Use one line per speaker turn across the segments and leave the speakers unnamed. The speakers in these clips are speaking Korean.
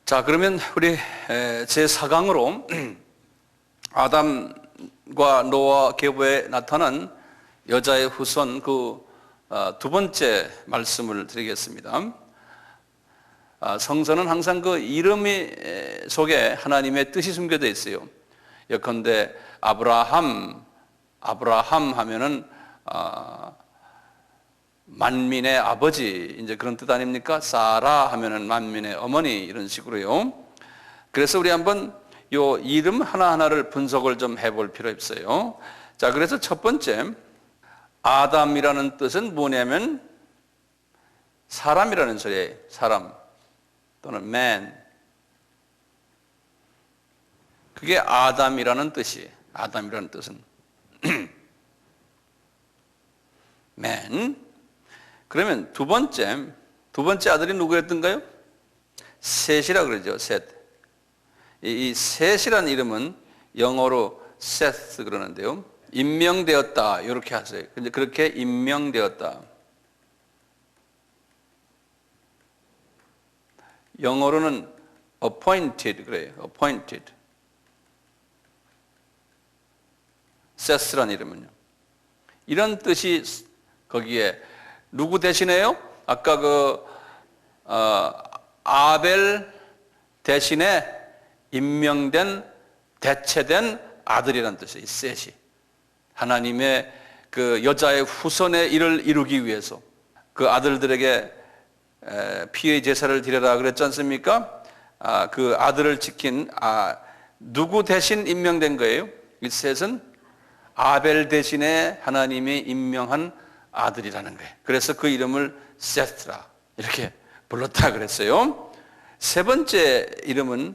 자, 그러면 우리 제4강으로 아담과 노아 계보에 나타난 여자의 후손 두 번째 말씀을 드리겠습니다. 성서는 항상 그 이름이 속에 하나님의 뜻이 숨겨져 있어요. 예컨대 아브라함 하면은 만민의 아버지, 이제 그런 뜻 아닙니까? 사라 하면은 만민의 어머니, 이런 식으로요. 그래서 우리 한번 요 이름 하나하나를 분석을 좀 해볼 필요 있어요. 자, 그래서 첫 번째, 아담이라는 뜻은 뭐냐면 사람이라는 소리예요. 사람 또는 man. 그게 아담이라는 뜻이에요. 아담이라는 뜻은 man. 그러면 두 번째 아들이 누구였던가요? 셋이라 그러죠. 셋. 이 셋이라는 이름은 영어로 세스 그러는데요. 임명되었다 이렇게 하세요. 근데 그렇게 임명되었다. 영어로는 appointed 그래요. appointed. 세스라는 이름은요. 이런 뜻이 거기에 누구 대신에요? 아까 아벨 대신에 임명된 대체된 아들이라는 뜻이에요. 이 셋이 하나님의 그 여자의 후손의 일을 이루기 위해서 그 아들들에게 피의 제사를 드려라 그랬지 않습니까? 그 아들을 지킨 누구 대신 임명된 거예요? 이 셋은 아벨 대신에 하나님이 임명한 아들이라는 거예요. 그래서 그 이름을 세트라 이렇게 불렀다 그랬어요. 세 번째 이름은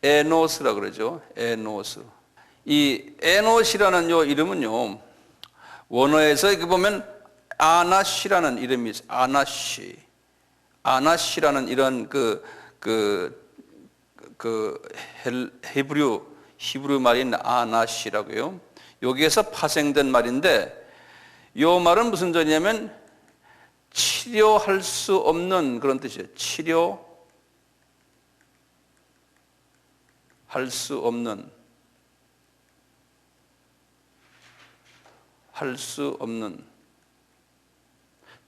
에노스라 그러죠. 에노스. 이 에노스라는 요 이름은요, 원어에서 이렇게 보면 아나시라는 이름이 있어요. 아나시라는 이런 히브리 말인 아나시라고요. 여기에서 파생된 말인데, 이 말은 무슨 소리냐면 치료할 수 없는 그런 뜻이에요. 치료할 수 없는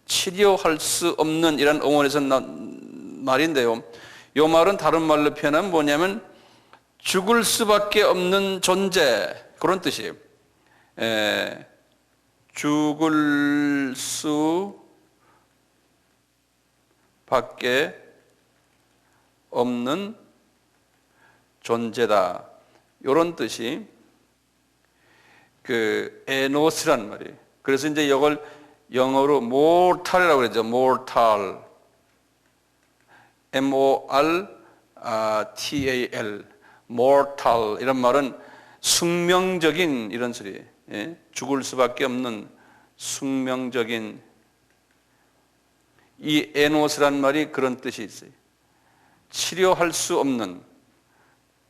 치료할 수 없는 이런 어원에서 난 말인데요. 이 말은 다른 말로 표현하면 뭐냐면 죽을 수밖에 없는 존재, 그런 뜻이에요. 죽을 수밖에 없는 존재다. 이런 뜻이 그 에노스란 말이에요. 그래서 이제 이걸 영어로 mortal이라고 그러죠. mortal. M-O-R-T-A-L. mortal. 이런 말은 숙명적인 이런 소리예요. 예? 죽을 수밖에 없는 숙명적인, 이 에노스란 말이 그런 뜻이 있어요. 치료할 수 없는,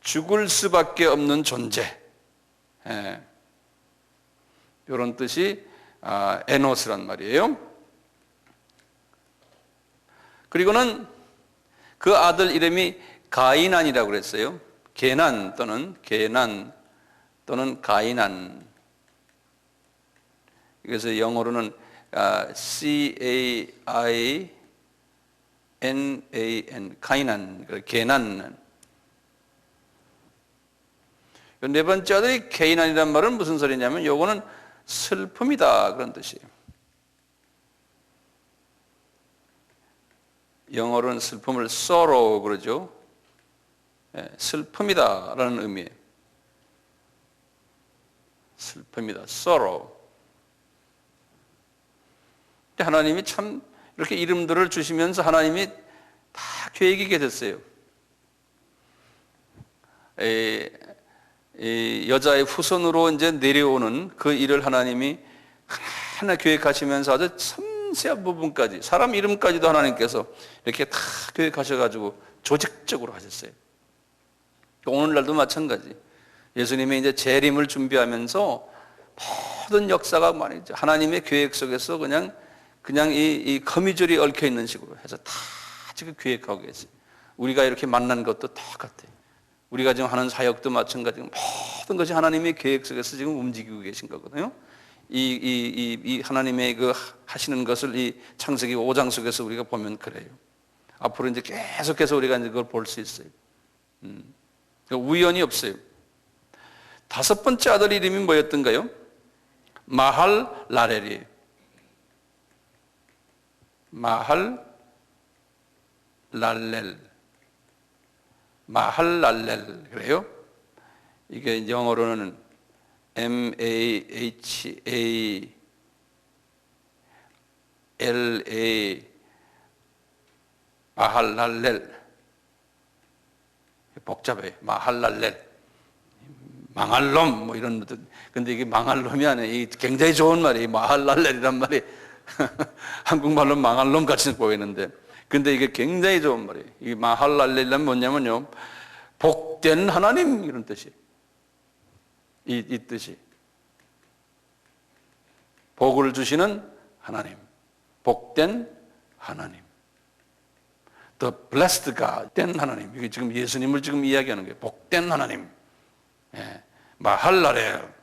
죽을 수밖에 없는 존재. 예. 이런 뜻이 에노스란 말이에요. 그리고는 그 아들 이름이 가이난이라고 그랬어요. 게난 또는 가이난. 그래서 영어로는 C-A-I-N-A-N, 가이난, 게난. 네 번째 아들이 게이난이란 말은 무슨 소리냐면 요거는 슬픔이다 그런 뜻이에요. 영어로는 슬픔을 sorrow 그러죠. 슬픔이다라는 의미예요. 슬픔이다, sorrow. 하나님이 참 이렇게 이름들을 주시면서 하나님이 다 계획이 계셨어요. 이 여자의 후손으로 이제 내려오는 그 일을 하나님이 하나 계획하시면서 아주 섬세한 부분까지, 사람 이름까지도 하나님께서 이렇게 다 계획하셔가지고 조직적으로 하셨어요. 오늘날도 마찬가지. 예수님이 이제 재림을 준비하면서 모든 역사가 말이죠. 하나님의 계획 속에서 그냥 이 거미줄이 얽혀 있는 식으로 해서 다 지금 계획하고 계세요. 우리가 이렇게 만난 것도 똑같아요. 우리가 지금 하는 사역도 마찬가지고 모든 것이 하나님의 계획 속에서 지금 움직이고 계신 거거든요. 이 하나님의 그 하시는 것을 이 창세기 5장 속에서 우리가 보면 그래요. 앞으로 이제 계속해서 우리가 이제 그걸 볼 수 있어요. 우연이 없어요. 다섯 번째 아들 이름이 뭐였던가요? 마할랄렐이에요. 마할랄렐 그래요. 이게 영어로는 MAHALA 마할랄렐. 복잡해. 마할랄렐. 망할 놈, 뭐 이런 것들. 근데 이게 망할 놈이 아니에요. 이게 굉장히 좋은 말이에요. 마할랄렐이란 말이. 한국말로 망할 놈 같이 보이는데. 근데 이게 굉장히 좋은 말이에요. 이 마할랄렐은 뭐냐면요. 복된 하나님, 이런 뜻이에요. 이 뜻이. 복을 주시는 하나님. 복된 하나님. The blessed God. 복된 하나님. 이게 지금 예수님을 지금 이야기하는 거예요. 복된 하나님. 예. 마할랄렐.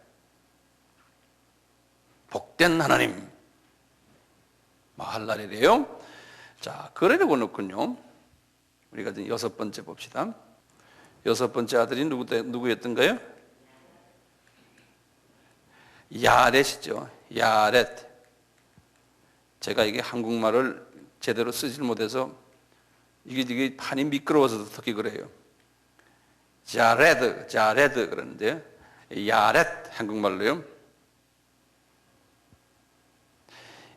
복된 하나님. 마할랄렐이에요. 자, 그러려고 놓군요. 우리가 지금 여섯 번째 봅시다. 여섯 번째 아들이 누구였던가요? 야렛이죠. 야렛. 제가 이게 한국말을 제대로 쓰질 못해서 이게 판이 미끄러워서 특히 그래요. 자레드 그러는데요. 야렛 한국말로요.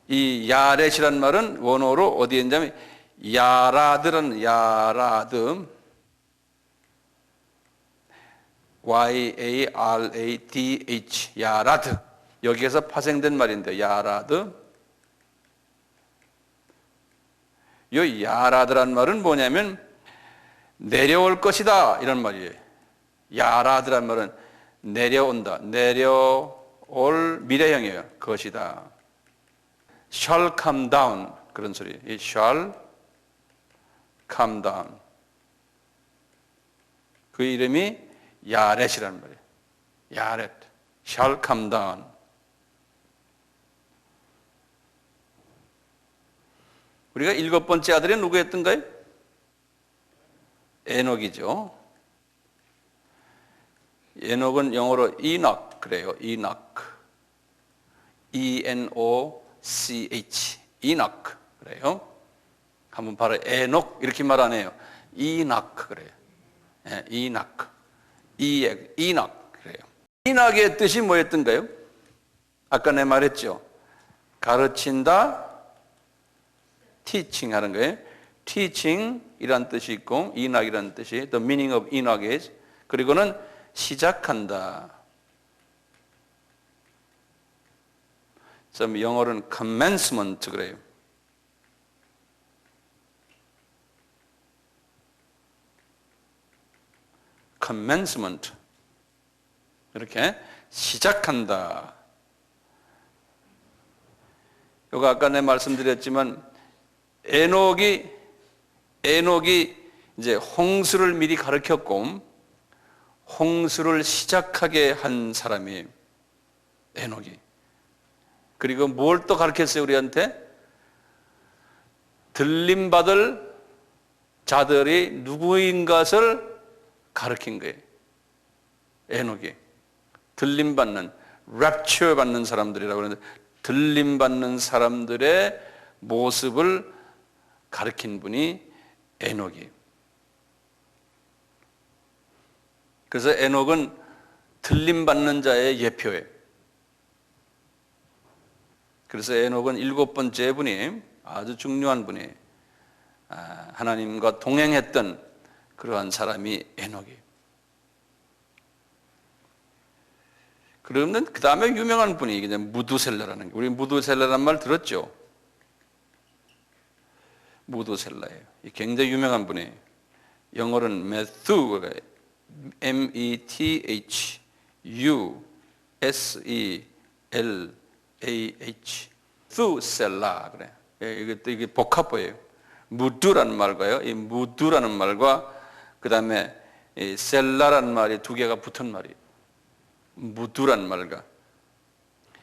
이 야렛이란 말은 원어로 어디에 있냐면 야라드라는 야라드 YARADH 야라드 여기에서 파생된 말인데 야라드 이 야라드란 말은 뭐냐면 내려올 것이다 이런 말이에요. 야라드란 말은 내려온다. 내려올 미래형이에요. 것이다. shall come down 그런 소리. 이 shall come down. 그 이름이 야렛이라는 말이에요. 야렛. shall come down. 우리가 일곱 번째 아들이 누구였던가요? 에녹이죠. 에녹은 영어로 이녹 그래요. 이녹. ENOCH. 이녹 그래요. 한번 바로 에녹 이렇게 말 안 해요. 이녹 그래요. 예, 이녹. 이녹 그래요. 이녹의 뜻이 뭐였던가요? 아까 내 말했죠. 가르친다, teaching 하는 거예요. teaching이란 뜻이 있고 이녹이라는 뜻이 the meaning of Enoch is 그리고는 시작한다. 좀 영어로는 commencement 그래요. commencement 이렇게 시작한다. 요거 아까 내 말씀드렸지만 에녹이 이제 홍수를 미리 가르쳤고 홍수를 시작하게 한 사람이 에녹이. 그리고 뭘 또 가르쳤어요 우리한테? 들림받을 자들이 누구인 것을 가르친 거예요. 에녹이. 들림받는, 랩처 받는 사람들이라고 그러는데 들림받는 사람들의 모습을 가르친 분이 에녹이에요. 그래서 에녹은 들림받는 자의 예표예요. 그래서 에녹은 일곱 번째 분이 아주 중요한 분이에요. 하나님과 동행했던 그러한 사람이 에녹이에요. 그러면 그 다음에 유명한 분이 이제 무두셀라라는 게 우리 무두셀라라는 말 들었죠? 무두셀라예요. 굉장히 유명한 분이에요. 영어로는 메투 METHUSELAH 그래. 이게 복합어예요. 무두라는 말과요, 이 무두라는 말과 그 다음에 이 셀라라는 말이 두 개가 붙은 말이에요. 무두라는 말과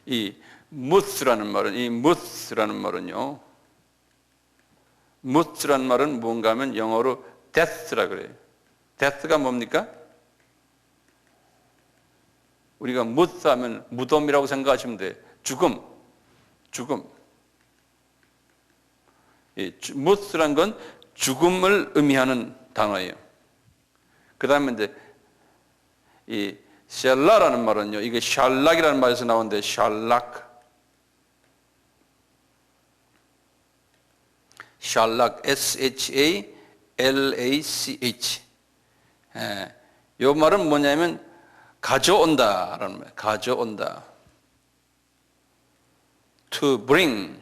이 무스라는 말은, 이 무스라는 말은요, 무스라는 말은 뭔가 하면 영어로 death라 그래요. death가 뭡니까? 우리가 무스 하면 무덤이라고 생각하시면 돼요. 죽음. 이 무스란 건 죽음을 의미하는 단어예요. 그 다음에 이제 이 샬라라는 말은요, 이게 샬락이라는 말에서 나오는데, 샬락, S-H-A-L-A-C-H. 이 말은 뭐냐면 가져온다라는 말이에요. 가져온다. To bring.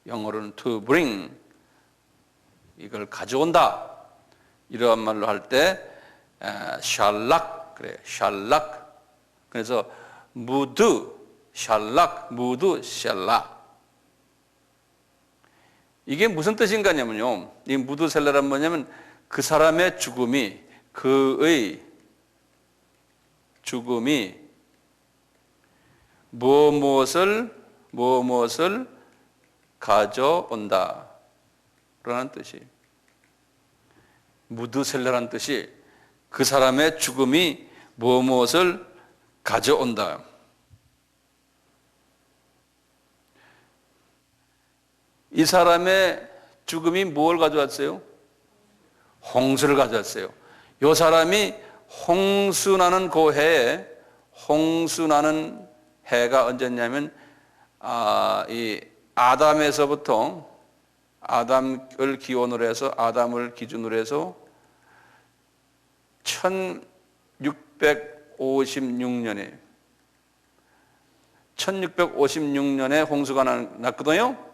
영어로는 to bring. 이걸 가져온다. 이러한 말로 할 때 샬락 그래요. 샬락. 그래서 무드, 샬락, 무드, 샬라. 이게 무슨 뜻인가냐면요, 이 무드셀라란 뭐냐면 그 사람의 죽음이, 그의 죽음이 무엇을 가져온다 라는 뜻이에요. 무드셀라라는 뜻이 그 사람의 죽음이 무엇을 가져온다. 이 사람의 죽음이 뭘 가져왔어요? 홍수를 가져왔어요. 이 사람이 홍수나는 그 해에, 홍수나는 해가 언제냐면 이 아담에서부터, 아담을 기원으로 해서, 아담을 기준으로 해서 1656년에 홍수가 났거든요.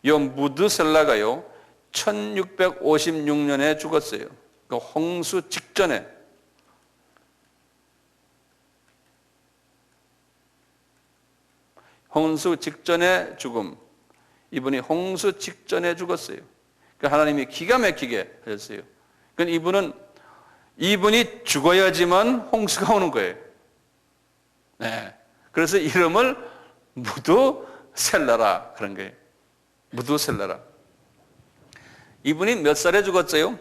이 무드셀라가요 1656년에 죽었어요. 그 홍수 직전에. 홍수 직전에 죽음. 이분이 홍수 직전에 죽었어요. 그러니까 하나님이 기가 막히게 하셨어요. 그러니까 이분이 죽어야지만 홍수가 오는 거예요. 네. 그래서 이름을 무드셀라라 그런 거예요. 무드셀라라. 이분이 몇 살에 죽었어요?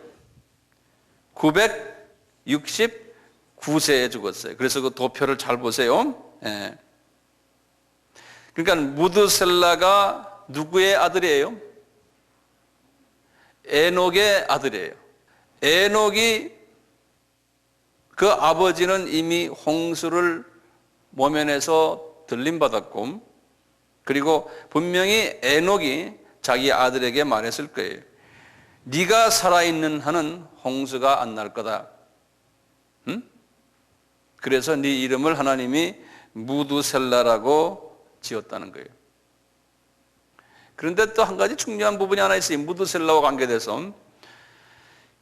969세에 죽었어요. 그래서 그 도표를 잘 보세요. 네. 그러니까 무드셀라가 누구의 아들이에요? 에녹의 아들이에요. 에녹이 그 아버지는 이미 홍수를 모면에서 들림받았고, 그리고 분명히 에녹이 자기 아들에게 말했을 거예요. 네가 살아있는 한은 홍수가 안 날 거다. 응? 그래서 네 이름을 하나님이 무드셀라라고 지었다는 거예요. 그런데 또 한 가지 중요한 부분이 하나 있어요. 무드셀라와 관계돼서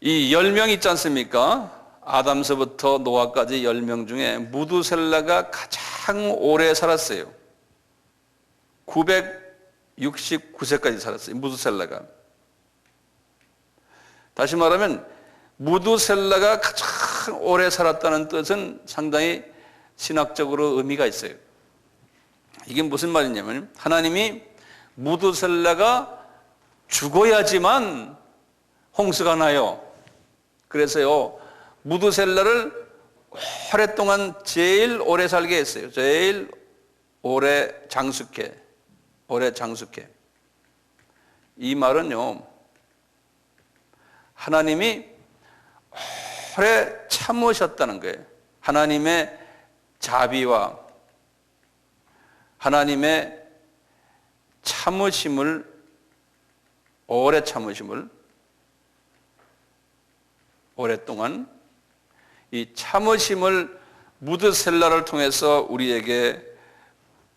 이 10명 있지 않습니까? 아담서부터 노아까지 10명 중에 무드셀라가 가장 오래 살았어요. 969세까지 살았어요. 무드셀라가. 다시 말하면 무드셀라가 가장 오래 살았다는 뜻은 상당히 신학적으로 의미가 있어요. 이게 무슨 말이냐면 하나님이 무드셀라가 죽어야지만 홍수가 나요. 그래서요 무드셀라를 오랫동안 제일 오래 살게 했어요. 제일 오래 장수케. 이 말은요 하나님이 오래 참으셨다는 거예요. 하나님의 자비와 하나님의 참으심을, 오래 참으심을 오랫동안 이 참으심을 무드셀라를 통해서 우리에게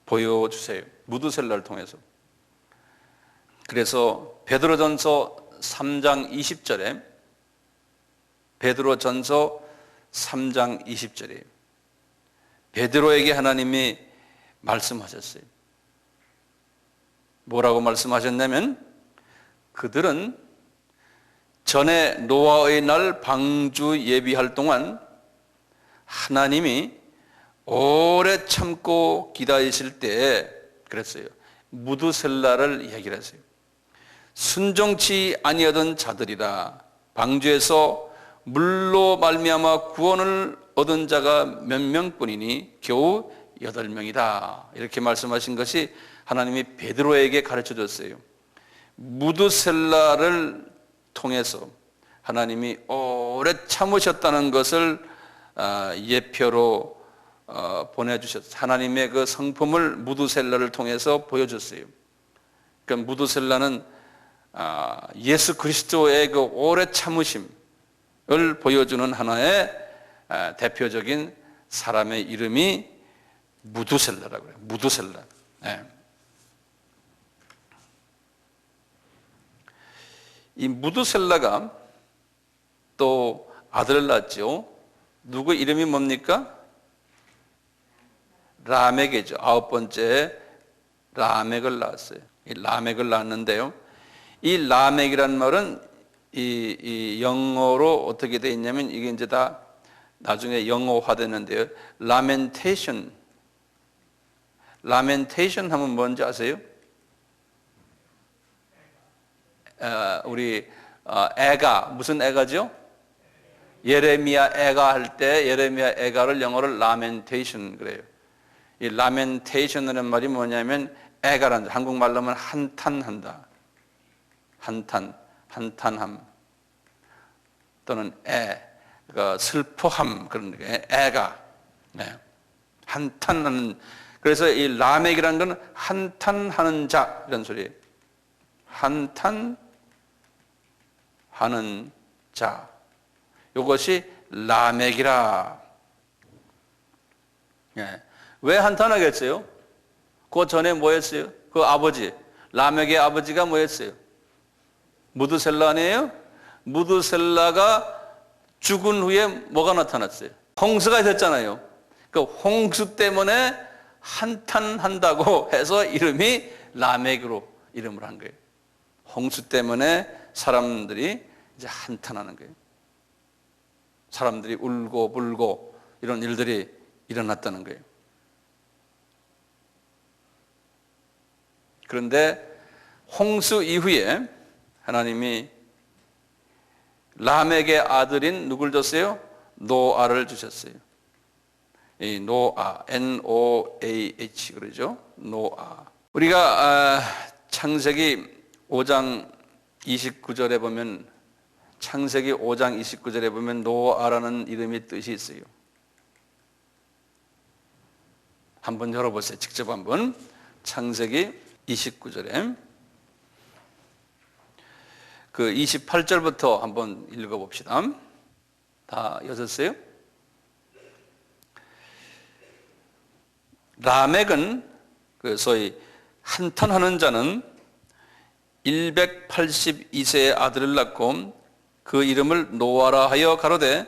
보여주세요. 무드셀라를 통해서. 그래서 베드로전서 3장 20절에 베드로전서 3장 20절에 베드로에게 하나님이 말씀하셨어요. 뭐라고 말씀하셨냐면 그들은 전에 노아의 날 방주 예비할 동안 하나님이 오래 참고 기다리실 때에 그랬어요. 무드셀라를 얘기를 했어요. 순종치 아니하던 자들이라 방주에서 물로 말미암아 구원을 얻은 자가 몇 명뿐이니 겨우 8명이다. 이렇게 말씀하신 것이 하나님이 베드로에게 가르쳐 줬어요. 무드셀라를 통해서 하나님이 오래 참으셨다는 것을 예표로 보내주셨어요. 하나님의 그 성품을 무드셀라를 통해서 보여줬어요. 그러니까 무드셀라는 예수 그리스도의 그 오래 참으심을 보여주는 하나의 대표적인 사람의 이름이 무드셀라라고 해요. 무드셀라. 네. 이 무드셀라가 또 아들을 낳았죠. 누구 이름이 뭡니까? 라멕이죠. 9번째 라멕을 낳았어요. 이 라멕을 낳았는데요. 이 라멕이란 말은 이 영어로 어떻게 되어 있냐면 이게 이제 다 나중에 영어화되는데요. 라멘테이션 하면 뭔지 아세요? 우리 애가 무슨 애가죠? 예레미야 애가 할 때 예레미야 애가를 영어로 라멘테이션 그래요. 이 라멘테이션이라는 말이 뭐냐면 애가란 한국말로 하면 한탄한다. 한탄함 또는 그러니까 슬퍼함 그런 게 애가 한탄하는. 그래서 이 라멕이라는 건 한탄하는 자 이런 소리예요. 한탄하는 자. 이것이 라멕이라. 왜 한탄하겠어요? 그 전에 뭐였어요? 그 아버지 라멕의 아버지가 뭐였어요? 무드셀라 아니에요? 무드셀라가 죽은 후에 뭐가 나타났어요? 홍수가 있었잖아요. 그 홍수 때문에 한탄한다고 해서 이름이 라멕으로 이름을 한 거예요. 홍수 때문에 사람들이 이제 한탄하는 거예요. 사람들이 울고 불고 이런 일들이 일어났다는 거예요. 그런데 홍수 이후에 하나님이 라멕의 아들인 누굴 줬어요? 노아를 주셨어요. 이 노아, N-O-A-H 그러죠? 노아. 우리가 창세기 5장 29절에 보면 창세기 5장 29절에 보면 노아라는 이름의 뜻이 있어요. 한번 열어보세요. 직접 한번. 창세기 29절에 그 28절부터 한번 읽어봅시다. 다 여셨어요? 라멕은 그 소위 한탄하는 자는 182세의 아들을 낳고 그 이름을 노아라 하여 가로되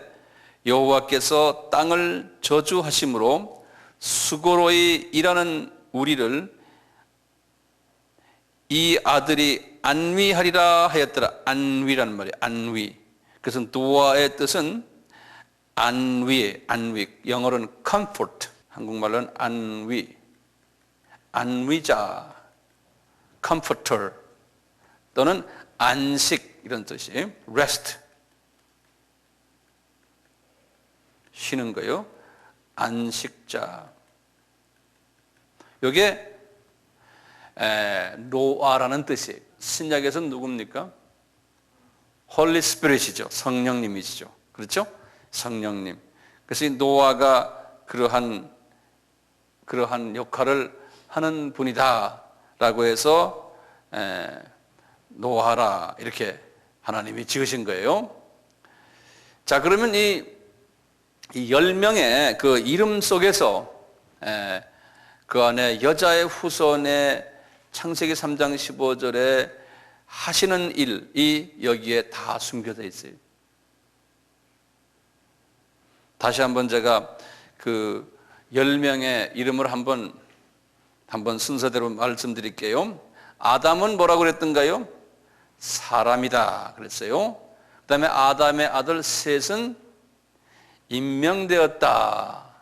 여호와께서 땅을 저주하심으로 수고로이 일하는 우리를 이 아들이 안위하리라 하였더라. 안위라는 말이에요. 안위. 그래서 노아의 뜻은 안위. 영어로는 comfort. 한국말로는 안위. 안위자. comforter. 또는 안식 이런 뜻이 rest. 쉬는 거요. 안식자. 이게 노아라는 뜻이에요. 신약에서는 누굽니까? 홀리 스피릿이죠. 성령님이시죠. 그렇죠? 성령님. 그래서 이 노아가 그러한 역할을 하는 분이다라고 해서 노아라 이렇게 하나님이 지으신 거예요. 자, 그러면 이 10명의 그 이름 속에서 그 안에 여자의 후손의 창세기 3장 15절에 하시는 일이 여기에 다 숨겨져 있어요. 다시 한번 제가 그 10명의 이름을 한번 순서대로 말씀드릴게요. 아담은 뭐라고 그랬던가요? 사람이다 그랬어요. 그 다음에 아담의 아들 셋은 임명되었다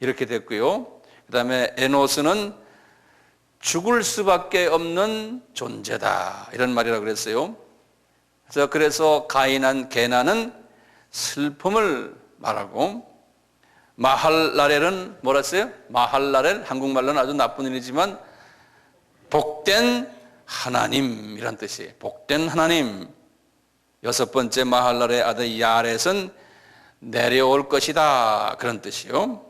이렇게 됐고요. 그 다음에 에노스는 죽을 수밖에 없는 존재다 이런 말이라고 그랬어요. 그래서 게나는 슬픔을 말하고, 마할라렐은 뭐라 했어요? 마할라렐, 한국말로는 아주 나쁜 일이지만 복된 하나님이란 뜻이에요. 복된 하나님. 여섯 번째 마할랄의 아들 야렛은 내려올 것이다 그런 뜻이요.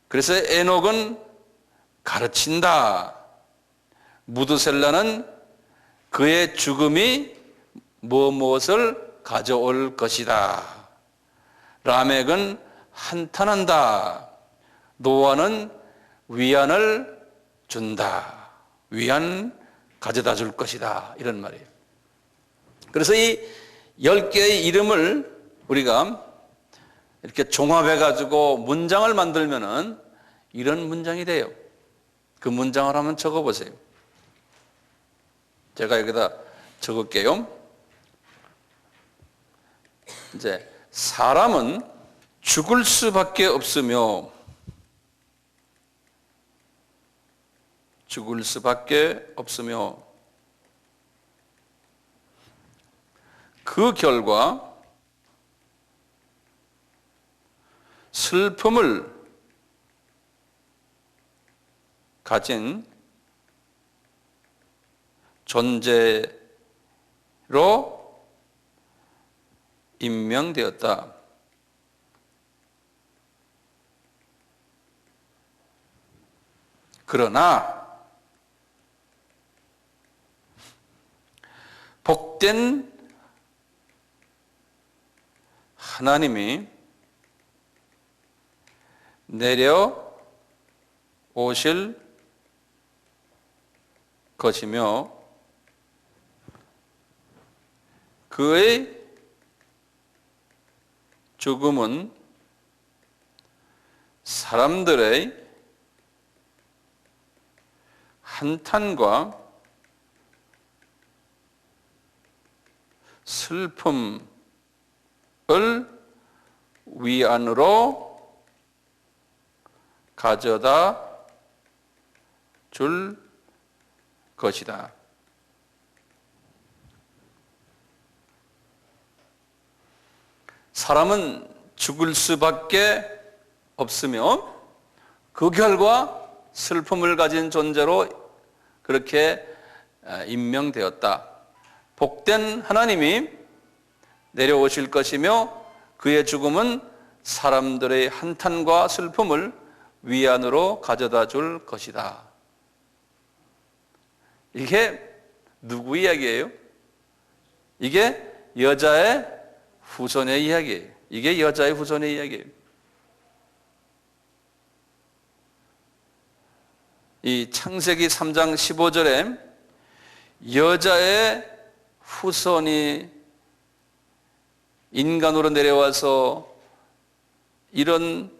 그래서 에녹은 가르친다. 무드셀라는 그의 죽음이 무엇을 가져올 것이다. 라멕은 한탄한다. 노아는 위안을 준다. 위안 가져다 줄 것이다. 이런 말이에요. 그래서 이 10개의 이름을 우리가 이렇게 종합해가지고 문장을 만들면은 이런 문장이 돼요. 그 문장을 한번 적어보세요. 제가 여기다 적을게요. 이제 사람은 죽을 수밖에 없으며 그 결과 슬픔을 가진 존재로 임명되었다. 그러나 복된 하나님이 내려오실 것이며 그의 죽음은 사람들의 한탄과 슬픔을 위안으로 가져다 줄 것이다. 사람은 죽을 수밖에 없으며 그 결과 슬픔을 가진 존재로 그렇게 임명되었다. 복된 하나님이 내려오실 것이며 그의 죽음은 사람들의 한탄과 슬픔을 위안으로 가져다 줄 것이다. 이게 누구 이야기예요? 이게 여자의 후손의 이야기예요. 이게 여자의 후손의 이야기예요. 이 창세기 3장 15절에 여자의 후손이 인간으로 내려와서 이런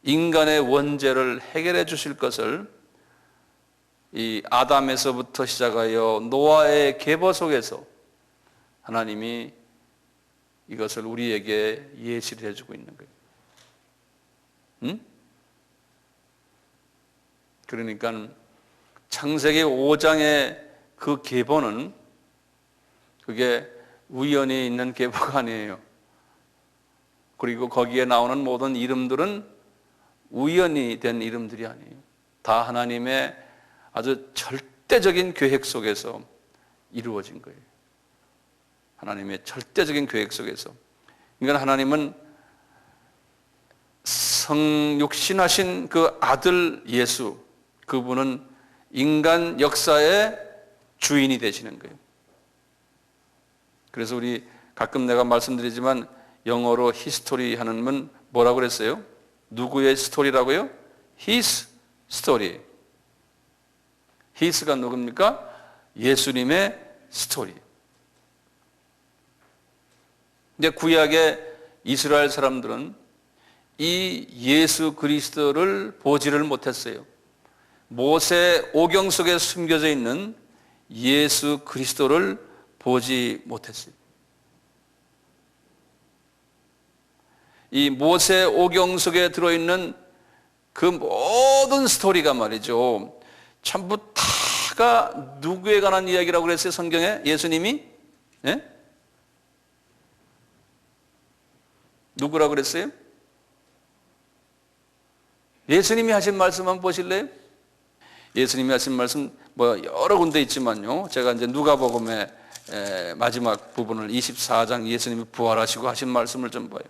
인간의 원죄를 해결해 주실 것을 이 아담에서부터 시작하여 노아의 계보 속에서 하나님이 이것을 우리에게 예시를 해주고 있는 거예요. 응? 그러니까 창세기 5장의 그 계보는 그게 우연히 있는 계보가 아니에요. 그리고 거기에 나오는 모든 이름들은 우연히 된 이름들이 아니에요. 다 하나님의 아주 절대적인 계획 속에서 이루어진 거예요. 하나님의 절대적인 계획 속에서. 그러니까 하나님은 성육신하신 그 아들 예수, 그분은 인간 역사의 주인이 되시는 거예요. 그래서 우리 가끔 내가 말씀드리지만 영어로 히스토리 하는 건 뭐라고 그랬어요? 누구의 스토리라고요? His story. His가 누굽니까? 예수님의 스토리. 근데 구약의 이스라엘 사람들은 이 예수 그리스도를 보지를 못했어요. 모세 오경 속에 숨겨져 있는 예수 그리스도를 보지 못했어요. 이 모세 오경 속에 들어있는 그 모든 스토리가 말이죠, 전부 다가 누구에 관한 이야기라고 그랬어요? 성경에 예수님이? 예? 누구라고 그랬어요? 예수님이 하신 말씀 한번 보실래요? 예수님이 하신 말씀 뭐 여러 군데 있지만요, 제가 이제 누가복음의 마지막 부분을 24장 예수님이 부활하시고 하신 말씀을 좀 봐요.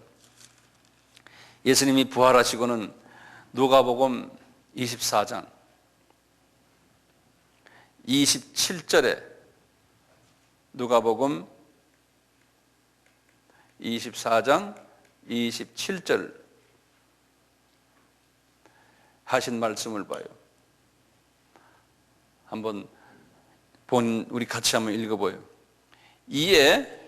예수님이 부활하시고는 누가복음 24장 27절에 누가복음 24장 27절 하신 말씀을 봐요. 한번 우리 같이 한번 읽어봐요. 이에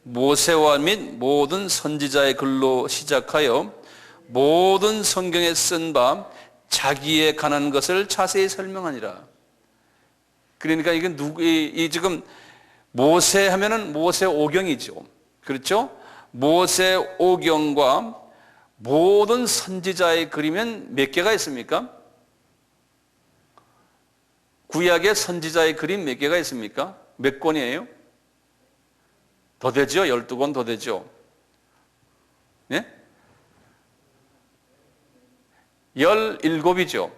모세와 및 모든 선지자의 글로 시작하여 모든 성경에 쓴 바 자기에 관한 것을 자세히 설명하니라. 그러니까 이게 지금 모세 하면은 모세 오경이죠. 그렇죠? 모세 오경과 모든 선지자의 글이면 몇 개가 있습니까? 구약의 선지자의 글이 몇 개가 있습니까? 몇 권이에요? 더 되죠? 12권 더 되죠? 네? 17이죠.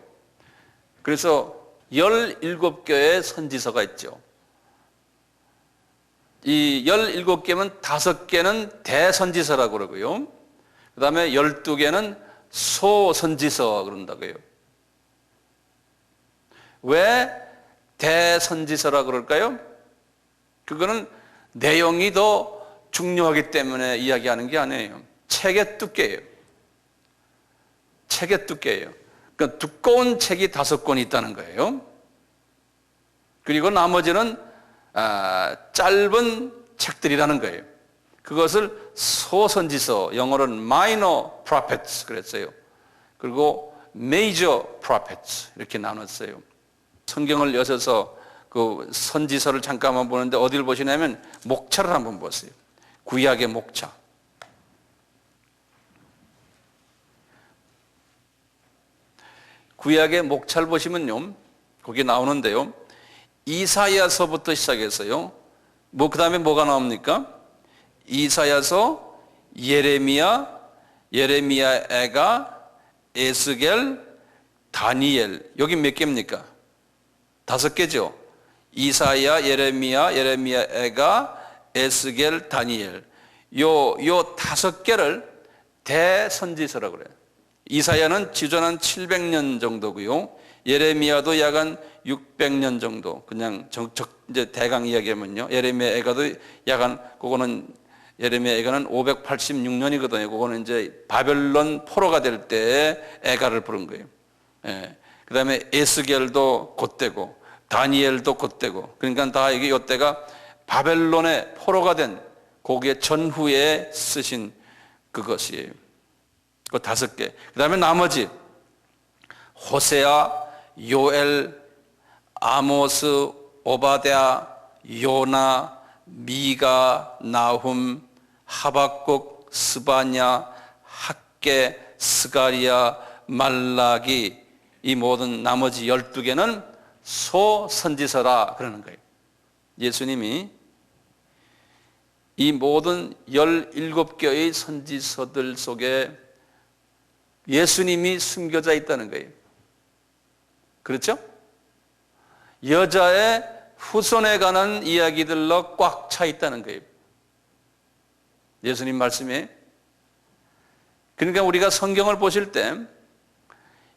그래서 17개의 선지서가 있죠. 이 17개면 5개는 대선지서라고 그러고요. 그 다음에 12개는 소선지서 그런다고요. 왜 대선지서라고 그럴까요? 그거는 내용이 더 중요하기 때문에 이야기하는 게 아니에요. 책의 두께예요. 책의 두께예요. 그러니까 두꺼운 책이 5권이 있다는 거예요. 그리고 나머지는 짧은 책들이라는 거예요. 그것을 소선지서, 영어로는 minor prophets 그랬어요. 그리고 major prophets 이렇게 나눴어요. 성경을 여셔서 그 선지서를 잠깐만 보는데 어디를 보시냐면 목차를 한번 보세요. 구약의 목차. 구약의 목차를 보시면요, 거기 나오는데요, 이사야서부터 시작해서요, 그 다음에 뭐가 나옵니까? 이사야서, 예레미야, 에가, 에스겔, 다니엘. 여기 몇 개입니까? 5개죠. 이사야, 예레미야, 에가, 에스겔, 다니엘. 요 5개를 대선지서라고 그래요. 이사야는 지존한 700년 정도고요. 예레미야도 약 한 600년 정도. 그냥 이제 대강 이야기하면요. 예레미야도 그거는 예레미야는 586년이거든요. 그거는 이제 바벨론 포로가 될 때에 애가를 부른 거예요. 예. 그 다음에 에스겔도 그때고, 다니엘도 그때고. 그러니까 다 이게 이때가 바벨론의 포로가 된 거기에 전후에 쓰신 그것이에요. 그 5개. 그 다음에 나머지 호세아, 요엘, 아모스, 오바댜, 요나, 미가, 나훔, 하박국, 스바냐, 학개, 스가리야, 말라기, 이 모든 나머지 12개는 소선지서라 그러는 거예요. 예수님이 이 모든 17개의 선지서들 속에 예수님이 숨겨져 있다는 거예요. 그렇죠? 여자의 후손에 관한 이야기들로 꽉 차 있다는 거예요. 예수님 말씀에. 그러니까 우리가 성경을 보실 때,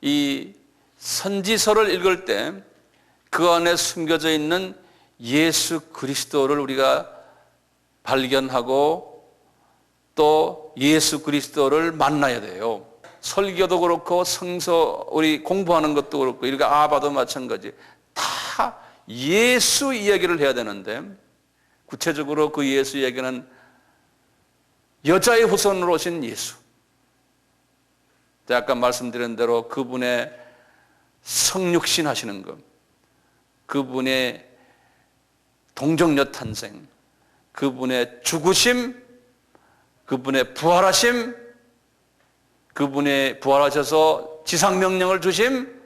이 선지서를 읽을 때 그 안에 숨겨져 있는 예수 그리스도를 우리가 발견하고 또 예수 그리스도를 만나야 돼요. 설교도 그렇고 성서 우리 공부하는 것도 그렇고 이렇게 아바도 마찬가지. 다 예수 이야기를 해야 되는데 구체적으로 그 예수 이야기는 여자의 후손으로 오신 예수. 아까 말씀드린 대로 그분의 성육신 하시는 것, 그분의 동정녀 탄생, 그분의 죽으심, 그분의 부활하심, 그분의 부활하셔서 지상명령을 주심,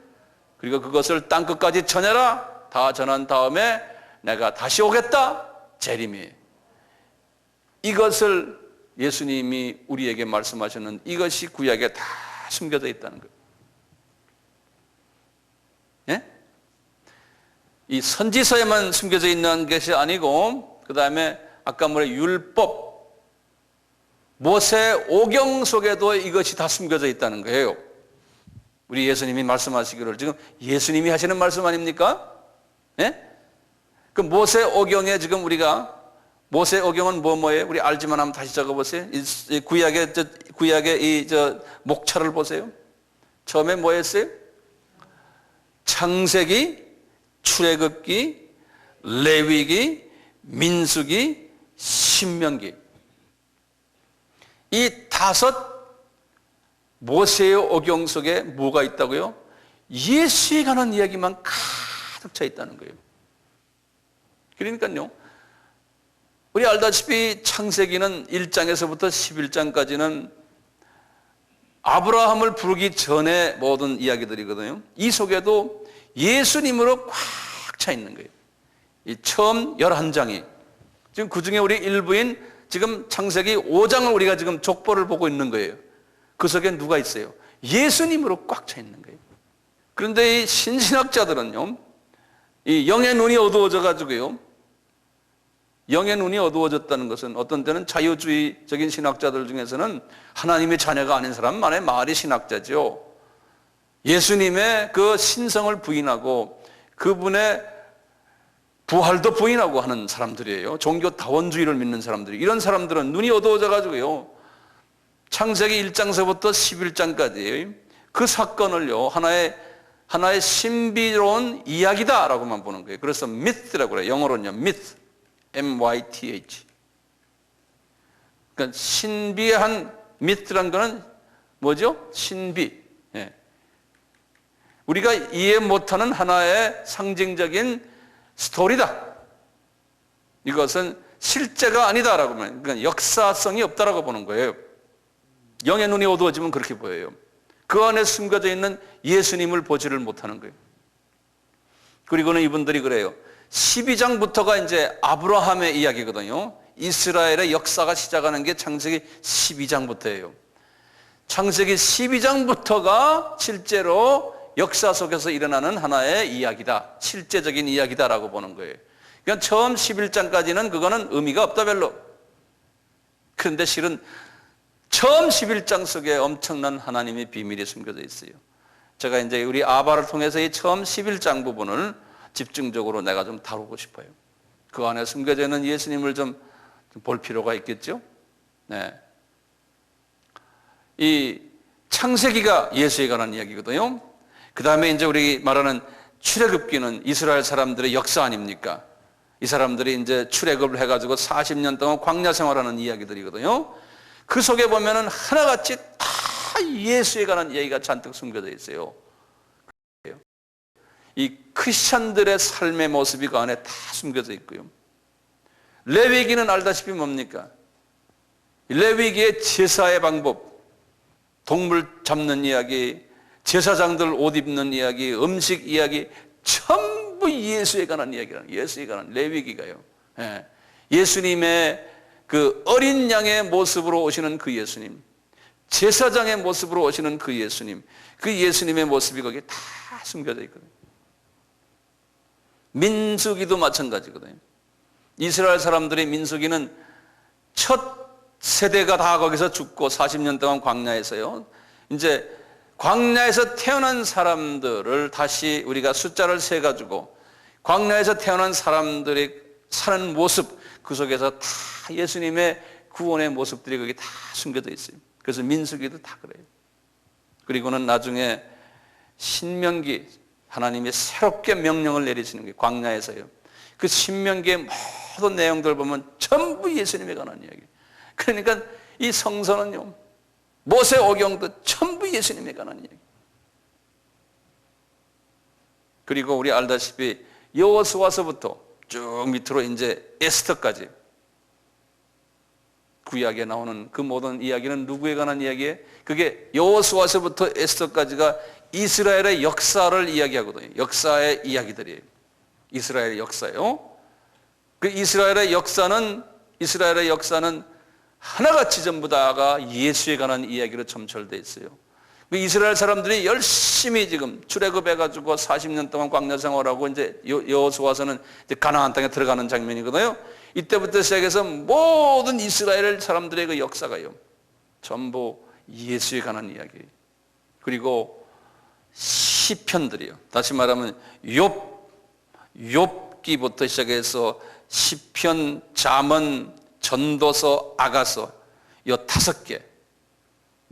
그리고 그것을 땅끝까지 전해라, 다 전한 다음에 내가 다시 오겠다, 재림이. 이것을 예수님이 우리에게 말씀하셨는 이것이 구약에 다 숨겨져 있다는 거예요. 예? 이 선지서에만 숨겨져 있는 것이 아니고, 그 다음에 아까 말한 율법, 모세 오경 속에도 이것이 다 숨겨져 있다는 거예요. 우리 예수님이 말씀하시기를, 지금 예수님이 하시는 말씀 아닙니까? 예? 그 모세 오경에 지금 우리가, 모세 오경은 뭐예요? 우리 알지만 한번 다시 적어보세요. 이 구약의 목차를 보세요. 처음에 뭐였어요? 창세기, 출애굽기, 레위기, 민수기, 신명기. 이 5 모세의 오경 속에 뭐가 있다고요? 예수에 관한 이야기만 가득 차 있다는 거예요. 그러니까요, 우리 알다시피 창세기는 1장에서부터 11장까지는 아브라함을 부르기 전에 모든 이야기들이거든요. 이 속에도 예수님으로 꽉 차 있는 거예요. 이 처음 11장이. 지금 그 중에 우리 일부인 지금 창세기 5장을 우리가 지금 족보를 보고 있는 거예요. 그 속에 누가 있어요? 예수님으로 꽉 차 있는 거예요. 그런데 이 신신학자들은요, 이 영의 눈이 어두워져 가지고요, 영의 눈이 어두워졌다는 것은 어떤 때는 자유주의적인 신학자들 중에서는 하나님의 자녀가 아닌 사람만의 말이 신학자죠. 예수님의 그 신성을 부인하고 그분의 부활도 부인하고 하는 사람들이에요. 종교 다원주의를 믿는 사람들이. 이런 사람들은 눈이 어두워져 가지고요, 창세기 1장서부터 11장까지 그 사건을요, 하나의 신비로운 이야기다라고만 보는 거예요. 그래서 myth라고 그래요. 영어로는요, myth, M-Y-T-H. 그러니까 신비한 myth란 거는 뭐죠? 신비. 예. 우리가 이해 못하는 하나의 상징적인 스토리다. 이것은 실제가 아니다라고 하면, 그러니까 역사성이 없다라고 보는 거예요. 영의 눈이 어두워지면 그렇게 보여요. 그 안에 숨겨져 있는 예수님을 보지를 못하는 거예요. 그리고는 이분들이 그래요. 12장부터가 이제 아브라함의 이야기거든요. 이스라엘의 역사가 시작하는 게 창세기 12장부터예요. 창세기 12장부터가 실제로 역사 속에서 일어나는 하나의 이야기다. 실제적인 이야기다라고 보는 거예요. 그러니까 처음 11장까지는 그거는 의미가 없다 별로. 그런데 실은 처음 11장 속에 엄청난 하나님의 비밀이 숨겨져 있어요. 제가 이제 우리 아바를 통해서 이 처음 11장 부분을 집중적으로 내가 좀 다루고 싶어요. 그 안에 숨겨져 있는 예수님을 좀 볼 필요가 있겠죠? 네. 이 창세기가 예수에 관한 이야기거든요. 그 다음에 이제 우리 말하는 출애굽기는 이스라엘 사람들의 역사 아닙니까? 이 사람들이 이제 출애굽을 해가지고 40년 동안 광야 생활하는 이야기들이거든요. 그 속에 보면은 하나같이 다 예수에 관한 이야기가 잔뜩 숨겨져 있어요. 이 크리스찬들의 삶의 모습이 그 안에 다 숨겨져 있고요. 레위기는 알다시피 뭡니까? 레위기의 제사의 방법, 동물 잡는 이야기, 제사장들 옷 입는 이야기, 음식 이야기, 전부 예수에 관한 이야기라는, 예수에 관한 레위기가요. 예. 예수님의 그 어린 양의 모습으로 오시는 그 예수님, 제사장의 모습으로 오시는 그 예수님, 그 예수님의 모습이 거기에 다 숨겨져 있거든요. 민수기도 마찬가지거든요. 이스라엘 사람들의 민수기는 첫 세대가 다 거기서 죽고 40년 동안 광야에서요, 이제 광야에서 태어난 사람들을 다시 우리가 숫자를 세가지고 광야에서 태어난 사람들이 사는 모습, 그 속에서 다 예수님의 구원의 모습들이 거기 다 숨겨져 있어요. 그래서 민수기도 다 그래요. 그리고는 나중에 신명기, 하나님이 새롭게 명령을 내리시는 게 광야에서요. 그 신명기의 모든 내용들 보면 전부 예수님에 관한 이야기. 그러니까 이 성서는요, 모세 오경도 전부 예수님에 관한 이야기. 그리고 우리 알다시피 여호수아서부터 쭉 밑으로 이제 에스더까지 구약에 나오는 그 모든 이야기는 누구에 관한 이야기예요? 그게 여호수아서부터 에스더까지가 이스라엘의 역사를 이야기하거든요. 역사의 이야기들이에요. 이스라엘의 역사요. 그 이스라엘의 역사는 하나같이 전부 다가 예수에 관한 이야기로 점철되어 있어요. 그 이스라엘 사람들이 열심히 지금 출애굽해가지고 40년 동안 광야 생활하고 이제 여호수아서는 이제 가나안 땅에 들어가는 장면이거든요. 이때부터 시작해서 모든 이스라엘 사람들의 그 역사가요, 전부 예수에 관한 이야기. 그리고 시편들이요. 다시 말하면 욥기부터 시작해서 시편, 잠언, 전도서, 아가서 요 5개.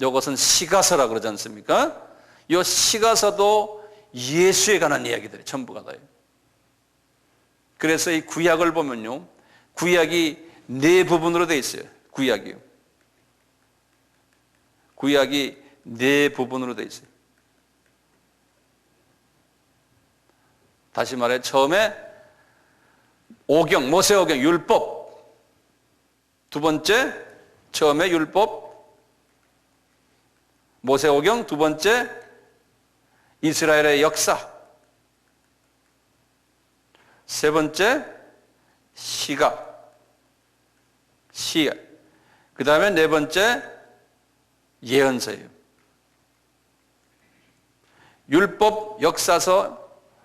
이것은 시가서라 그러지 않습니까? 이 시가서도 예수에 관한 이야기들이 전부가 다요. 그래서 이 구약을 보면요, 구약이 4부분으로 되어 있어요. 구약이 4부분으로 되어 있어요. 다시 말해, 처음에 오경, 모세오경, 율법. 두 번째, 처음에 율법, 모세오경. 두 번째, 이스라엘의 역사. 세 번째, 시가. 그 다음에 4번째, 예언서예요. 율법, 역사서,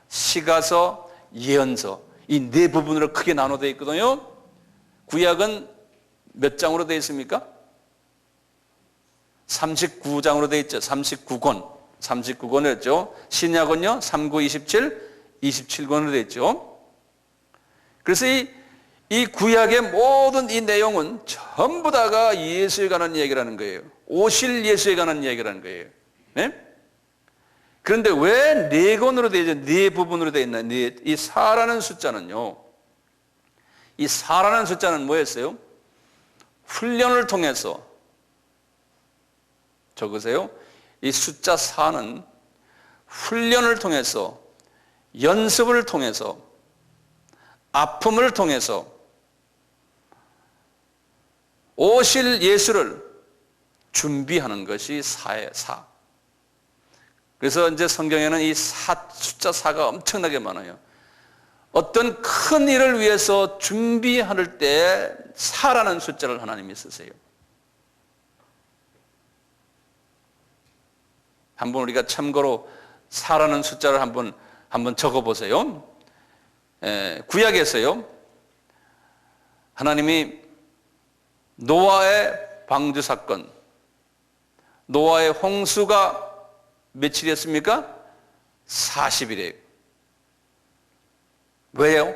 시가서, 예언서. 이 4부분으로 크게 나눠되어 있거든요. 구약은 몇 장으로 되어 있습니까? 39장으로 되어 있죠. 39권이었죠. 신약은요, 39, 27, 27권으로 되어 있죠. 그래서 이 구약의 모든 이 내용은 전부 다가 예수에 관한 이야기라는 거예요. 오실 예수에 관한 이야기라는 거예요. 네? 그런데 왜 4권으로 되어 있죠? 4부분으로 되어 있나? 이 4라는 숫자는요, 이 4라는 숫자는 뭐였어요? 훈련을 통해서, 적으세요. 이 숫자 4는 훈련을 통해서, 연습을 통해서, 아픔을 통해서 오실 예수를 준비하는 것이 4예요. 4. 그래서 이제 성경에는 이 숫자 4가 엄청나게 많아요. 어떤 큰 일을 위해서 준비할 때 4라는 숫자를 하나님이 쓰세요. 한번 우리가 참고로 4라는 숫자를 한번 적어보세요. 구약에서요, 하나님이 노아의 방주 사건, 노아의 홍수가 며칠이었습니까? 40일이에요. 왜요?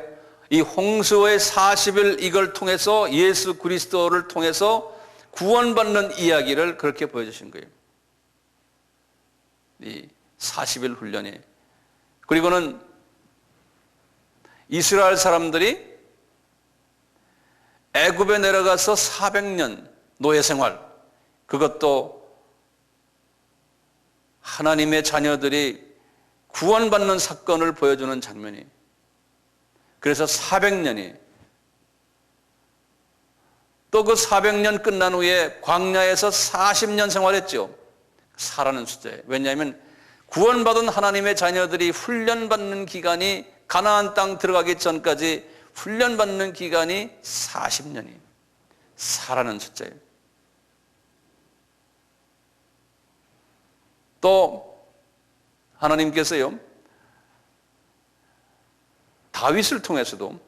이 홍수의 40일, 이걸 통해서 예수 그리스도를 통해서 구원받는 이야기를 그렇게 보여주신 거예요. 이 40일 훈련이. 그리고는 이스라엘 사람들이 애굽에 내려가서 400년 노예 생활, 그것도 하나님의 자녀들이 구원받는 사건을 보여주는 장면이. 그래서 400년이, 또 그 400년 끝난 후에 광야에서 40년 생활했죠. 4라는 숫자예요. 왜냐하면 구원받은 하나님의 자녀들이 훈련받는 기간이, 가나안 땅 들어가기 전까지 훈련받는 기간이 40년이에요. 4라는 숫자예요. 또 하나님께서요, 다윗을 통해서도,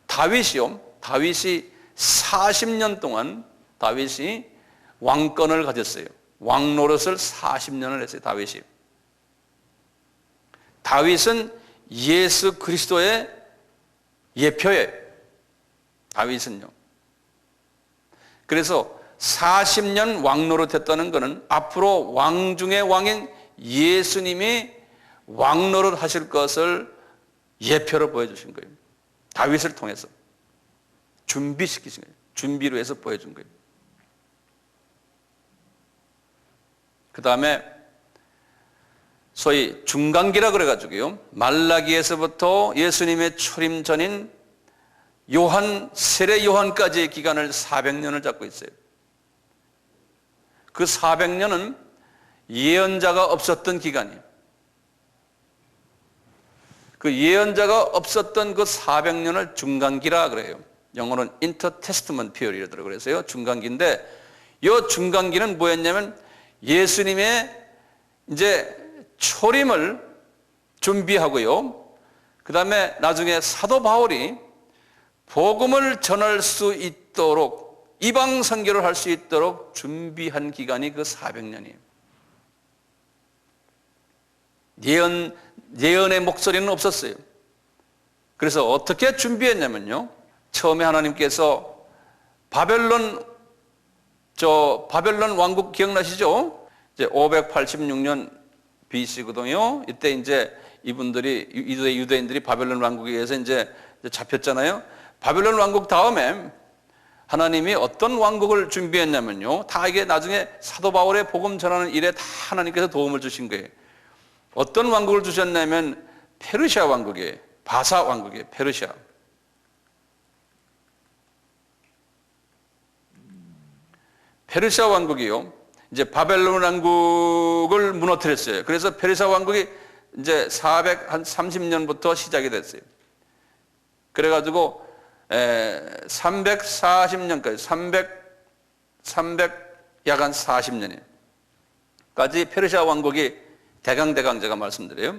다윗이 40년 동안 다윗이 왕권을 가졌어요. 왕노릇을 40년을 했어요. 다윗은 예수 그리스도의 예표예요. 다윗은요. 그래서 40년 왕노릇 했다는 것은 앞으로 왕 중의 왕인 예수님이 왕노릇 하실 것을 예표로 보여주신 거예요. 다윗을 통해서 준비시키신 거예요. 준비로 해서 보여준 거예요. 그 다음에 소위 중간기라 그래가지고요, 말라기에서부터 예수님의 초림 전인 세례 요한까지의 기간을 400년을 잡고 있어요. 그 400년은 예언자가 없었던 기간이에요. 그 예언자가 없었던 그 400년을 중간기라 그래요. 영어로는 intertestament period라고 그래서요. 중간기인데 이 중간기는 뭐였냐면 예수님의 이제 초림을 준비하고요. 그 다음에 나중에 사도 바울이 복음을 전할 수 있도록 이방 선교를 할 수 있도록 준비한 기간이 그 400년이에요. 예언의 목소리는 없었어요. 그래서 어떻게 준비했냐면요. 처음에 하나님께서 바벨론 왕국 기억나시죠? 이제 586년 BC거든요. 이때 이제 이분들이 유대인들이 바벨론 왕국에 의해서 이제 잡혔잖아요. 바벨론 왕국 다음에 하나님이 어떤 왕국을 준비했냐면요. 다 이게 나중에 사도 바울의 복음 전하는 일에 다 하나님께서 도움을 주신 거예요. 어떤 왕국을 주셨냐면 페르시아 왕국이에요. 바사 왕국이에요. 페르시아. 페르시아 왕국이요. 이제 바벨론 왕국을 무너뜨렸어요. 그래서 페르시아 왕국이 이제 430년부터 시작이 됐어요. 그래가지고 340년까지 약 한 40년까지 페르시아 왕국이 대강 제가 말씀드려요.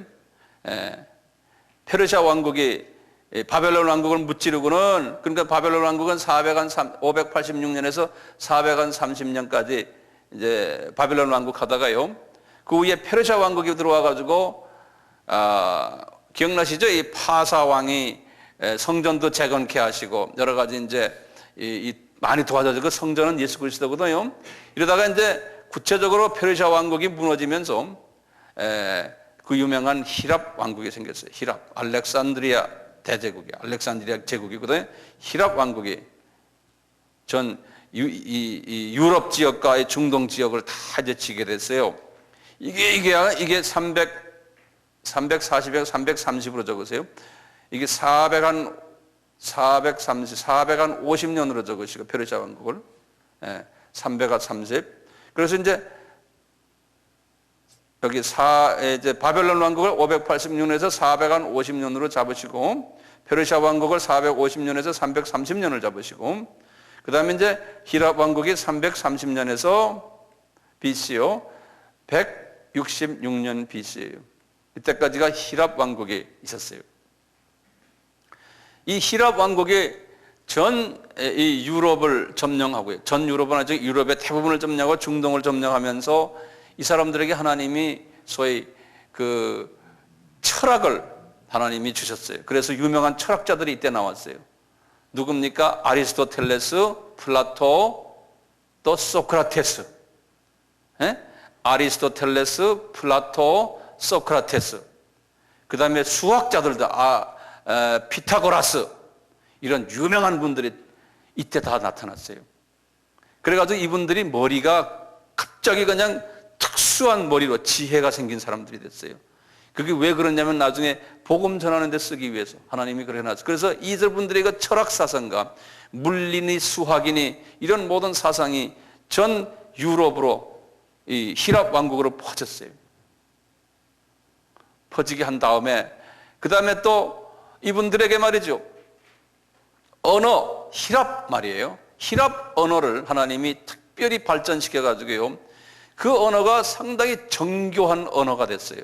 페르시아 왕국이 바벨론 왕국을 무찌르고는, 그러니까 바벨론 왕국은 586년에서 430년까지 이제 바벨론 왕국 하다가요. 그 후에 페르시아 왕국이 들어와 가지고 기억나시죠? 이 파사 왕이 성전도 재건케 하시고 여러 가지 이제 많이 도와줘서 성전은 예수 그리스도거든요. 이러다가 이제 구체적으로 페르시아 왕국이 무너지면서 그 유명한 히랍 왕국이 생겼어요. 히랍, 알렉산드리아 대제국이, 알렉산드리아 제국이거든요. 히랍 왕국이 전 유럽 지역과 중동 지역을 다 이제 지게 됐어요. 이게 330으로 적으세요. 이게 450년으로 적으시고 페르시아 왕국을 330. 그래서 이제 여기 이제 바벨론 왕국을 586년에서 450년으로 잡으시고 페르시아 왕국을 450년에서 330년을 잡으시고 그 다음에 이제 히랍 왕국이 330년에서 BC요. 166년 BC예요. 이때까지가 히랍 왕국이 있었어요. 이 히랍 왕국이 이 유럽을 점령하고요. 전 유럽은 아주 유럽의 대부분을 점령하고 중동을 점령하면서 이 사람들에게 하나님이 소위 그 철학을 하나님이 주셨어요. 그래서 유명한 철학자들이 이때 나왔어요. 누굽니까? 아리스토텔레스, 플라토, 또 소크라테스. 아리스토텔레스, 플라토, 소크라테스. 그 다음에 수학자들도 피타고라스. 이런 유명한 분들이 이때 다 나타났어요. 그래가지고 이분들이 머리가 갑자기 그냥 특수한 머리로 지혜가 생긴 사람들이 됐어요. 그게 왜 그러냐면 나중에 복음 전하는 데 쓰기 위해서 하나님이 그래 놨어요. 그래서 이들분들의 그 철학 사상과 물리니 수학이니 이런 모든 사상이 전 유럽으로 이 히랍 왕국으로 퍼졌어요. 퍼지게 한 다음에 그 다음에 또 이분들에게 말이죠. 언어, 히랍 말이에요. 히랍 언어를 하나님이 특별히 발전시켜 가지고요. 그 언어가 상당히 정교한 언어가 됐어요.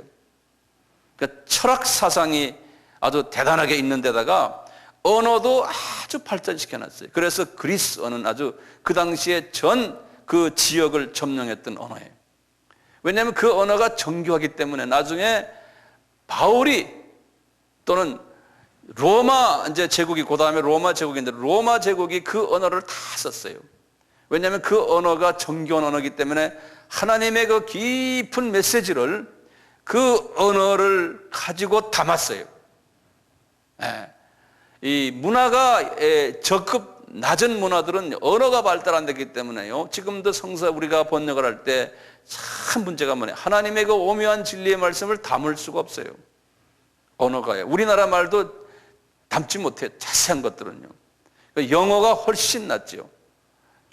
그러니까 철학 사상이 아주 대단하게 있는 데다가 언어도 아주 발전시켜 놨어요. 그래서 그리스 언어는 아주 그 당시에 전 그 지역을 점령했던 언어예요. 왜냐하면 그 언어가 정교하기 때문에 나중에 바울이 또는 로마 이제 제국이 그 다음에 로마 제국인데 로마 제국이 그 언어를 다 썼어요. 왜냐하면 그 언어가 정교한 언어이기 때문에 하나님의 그 깊은 메시지를 그 언어를 가지고 담았어요. 이 문화가 적급 낮은 문화들은 언어가 발달 안 됐기 때문에요. 지금도 성서 우리가 번역을 할 때 참 문제가 뭐냐. 하나님의 그 오묘한 진리의 말씀을 담을 수가 없어요. 언어가요. 우리나라 말도 담지 못해. 자세한 것들은요. 영어가 훨씬 낫죠.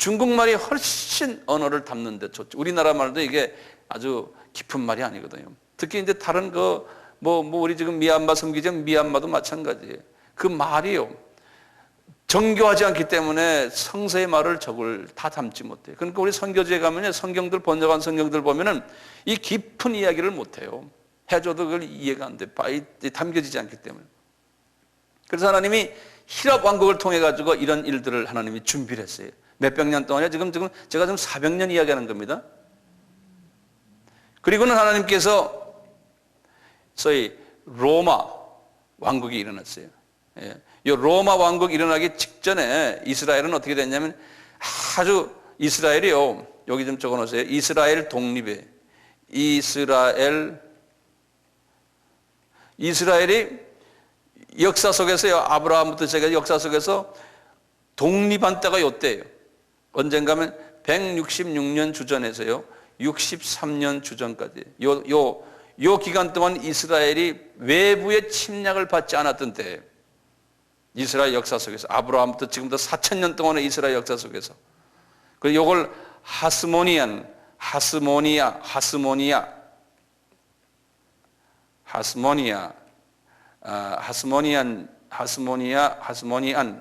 중국말이 훨씬 언어를 담는데 좋죠. 우리나라 말도 이게 아주 깊은 말이 아니거든요. 특히 이제 다른 우리 지금 미얀마 섬기정 미얀마도 마찬가지예요. 그 말이요. 정교하지 않기 때문에 성서의 말을 저걸 다 담지 못해요. 그러니까 우리 선교지에 가면요. 성경들 번역한 성경들 보면은 이 깊은 이야기를 못해요. 해줘도 그걸 이해가 안 돼. 담겨지지 않기 때문에. 그래서 하나님이 히랍 왕국을 통해 가지고 이런 일들을 하나님이 준비를 했어요. 몇백 년 동안에 지금 제가 지금 400년 이야기하는 겁니다. 그리고는 하나님께서 소위 로마 왕국이 일어났어요. 예. 이 로마 왕국이 일어나기 직전에 이스라엘은 어떻게 됐냐면 아주 이스라엘이요. 여기 좀 적어 놓으세요. 이스라엘 독립에 이스라엘이 역사 속에서요. 아브라함부터 제가 역사 속에서 독립한 때가 요때예요. 언젠가 하면 166년 주전에서요. 63년 주전까지. 요 기간 동안 이스라엘이 외부의 침략을 받지 않았던 때예요. 이스라엘 역사 속에서 아브라함부터 지금부터 4,000년 동안의 이스라엘 역사 속에서. 그리고 요걸 하스모니안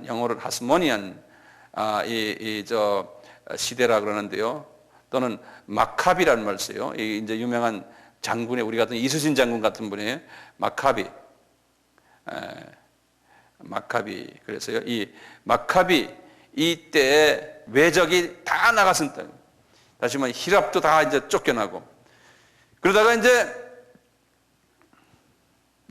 영어로 하스모니안 시대라 그러는데요. 또는 마카비라는 말 써요. 이제 유명한 장군의 우리 같은 이수신 장군 같은 분이에요. 마카비. 그래서요. 이 마카비 이때에 외적이 다 나갔을 때, 다시 말해 히랍도 다 이제 쫓겨나고, 그러다가 이제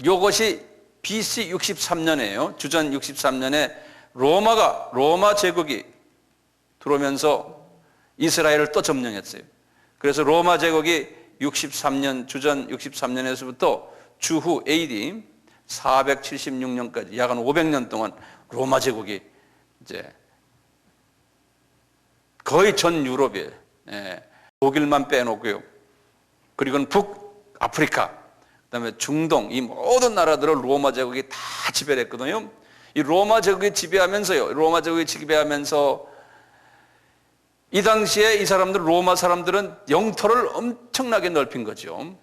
요것이 BC 63년이에요. 주전 63년에 로마 제국이 들어오면서 이스라엘을 또 점령했어요. 그래서 로마 제국이 63년, 주전 63년에서부터 주후 AD 476년까지 약 한 500년 동안 로마 제국이 이제 거의 전 유럽에, 독일만 빼놓고요. 그리고는 북아프리카, 그다음에 중동, 이 모든 나라들을 로마 제국이 다 지배를 했거든요. 이 로마 제국이 지배하면서 이 당시에 이 사람들, 로마 사람들은 영토를 엄청나게 넓힌 거죠.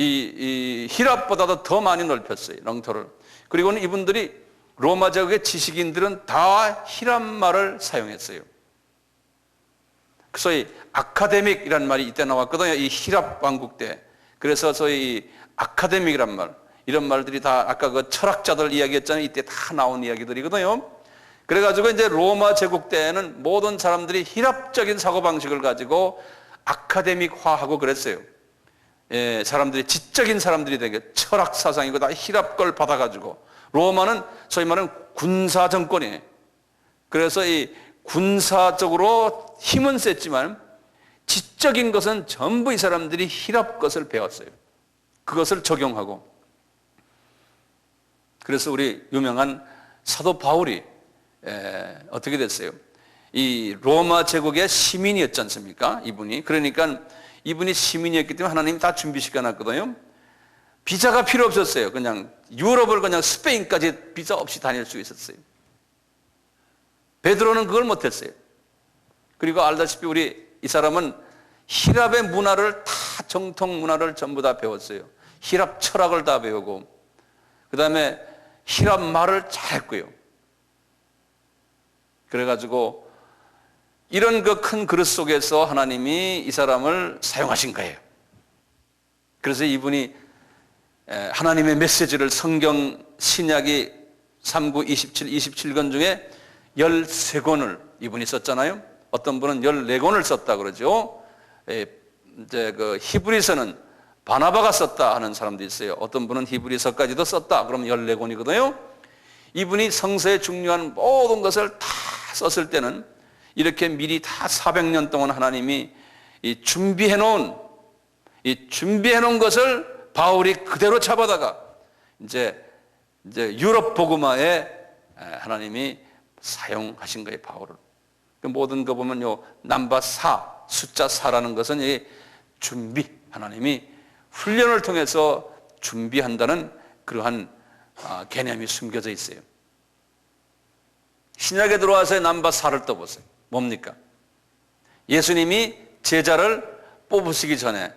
이 히랍보다도 더 많이 넓혔어요, 영토를. 그리고는 이분들이 로마 제국의 지식인들은 다 히랍 말을 사용했어요. 소위 아카데믹이라는 말이 이때 나왔거든요. 이 히랍 왕국 때. 그래서 소위 아카데믹이란 말, 이런 말들이 다 아까 그 철학자들 이야기했잖아요. 이때 다 나온 이야기들이거든요. 그래가지고 이제 로마 제국 때에는 모든 사람들이 히랍적인 사고방식을 가지고 아카데믹화하고 그랬어요. 사람들이 지적인 사람들이 되게 철학 사상이고 다 히랍 걸 받아가지고, 로마는 소위 말하는 군사 정권이에요. 그래서 이 군사적으로 힘은 셌지만 지적인 것은 전부 이 사람들이 히랍 것을 배웠어요. 그것을 적용하고. 그래서 우리 유명한 사도 바울이 어떻게 됐어요? 이 로마 제국의 시민이었지 않습니까? 이분이. 그러니까 이분이 시민이었기 때문에 하나님이 다 준비시켜 놨거든요. 비자가 필요 없었어요. 그냥 유럽을 그냥 스페인까지 비자 없이 다닐 수 있었어요. 베드로는 그걸 못했어요. 그리고 알다시피 이 사람은 히랍의 문화를 다, 정통 문화를 전부 다 배웠어요. 히랍 철학을 다 배우고, 그 다음에 히랍 말을 잘했고요. 그래가지고 이런 그 큰 그릇 속에서 하나님이 이 사람을 사용하신 거예요. 그래서 이분이 하나님의 메시지를 성경 신약이 39, 27, 27권 중에 13권을 이분이 썼잖아요. 어떤 분은 14권을 썼다 그러죠. 이제 그 히브리서는 바나바가 썼다 하는 사람도 있어요. 어떤 분은 히브리서까지도 썼다. 그러면 14권이거든요. 이분이 성서의 중요한 모든 것을 다 썼을 때는 이렇게 미리 다 400년 동안 하나님이 준비해 놓은 것을 바울이 그대로 잡아다가 이제 유럽 복음화에 하나님이 사용하신 거예요, 바울을. 모든 거 보면 넘버 4, 숫자 4라는 것은 이 준비, 하나님이 훈련을 통해서 준비한다는 그러한 개념이 숨겨져 있어요. 신약에 들어와서 넘버 4를 떠보세요. 뭡니까? 예수님이 제자를 뽑으시기 전에